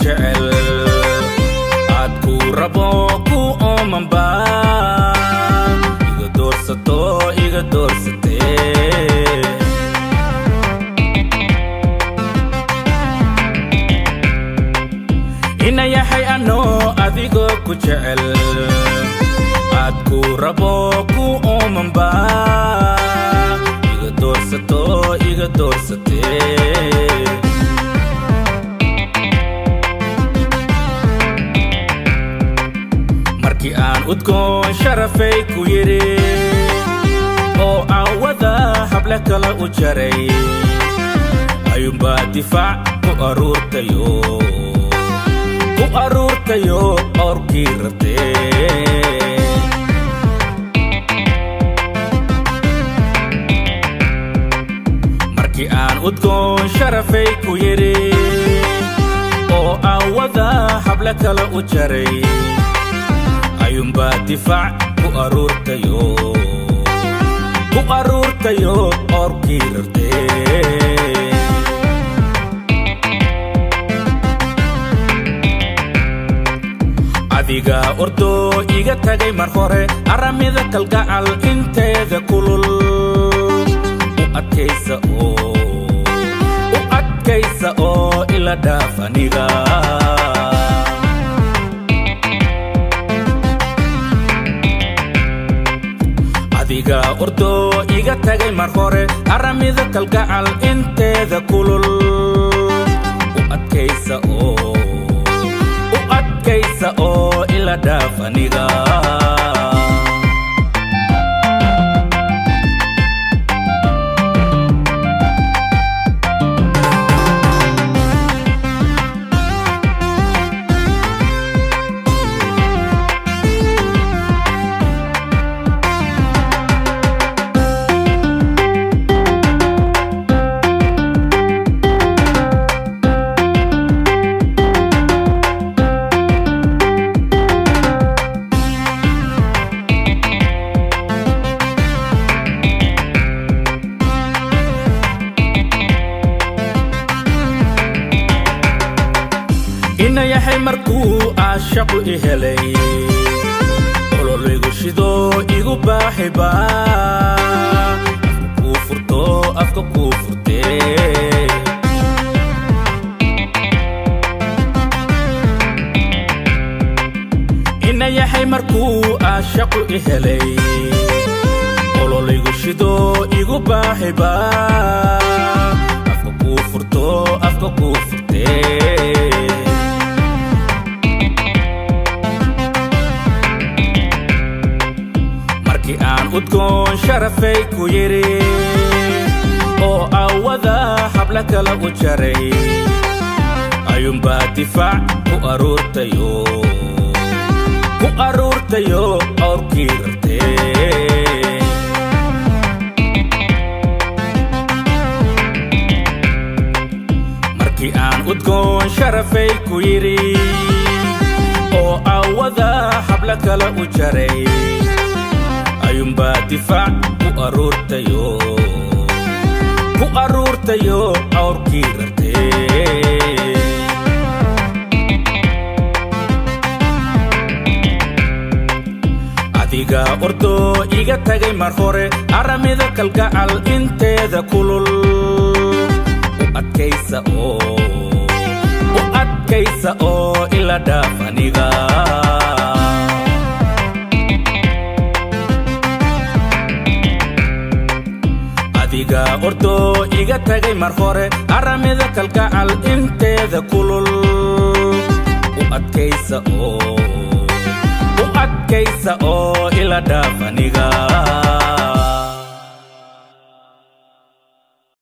jecel aad ku rabo ku oomanba iga doorsato iga doorsatee ina yahay ano adigo ku jecel aad ku rabo ku oomanba iga doorsato iga doorsatee markii aan udgoon sharafay ku yiri oo aan wada habla kala u jaray ayuunba difaac ku aruurtayo orkii rabtee markii aan udgoon sharafay ku yiri oo aan wada habla kala u jaray ayuunba difaac ku aruurtayo orkii rabtee adiga ordo iga tagay mar hore aramida kalgacal inteeda kulul u adkaysa oo ila dhaaf aniga adiga ordo iga tagay mar hore aramida kalgacal inteeda kulul u adkaysa oo ila dhaaf aniga ina yahay markuu aashaqu i helay ololigu shido igu baaxiba afka kuu furtee ina yahay markuu aashaqu i helay ololigu shido igu baaxiba afka kuu furtee markii aan udgoon sharafay ku yiri oo aan wada habla kala u jaray ayuunba difaac ku aruurtayo orkii rabtee markii aan udgoon sharafay ku yiri oo aan wada habla kala u jaray ayuunba difaac ku aruurtayo orkii rabtee adiga ordo iga tagay mar hore aramida kalgacal inteeda kulul u adkaysa oo ila dhaaf aniga adiga ordo iga tagay mar hore aramida kalgacal inteeda kulul u adkaysa oo ila dhaaf aniga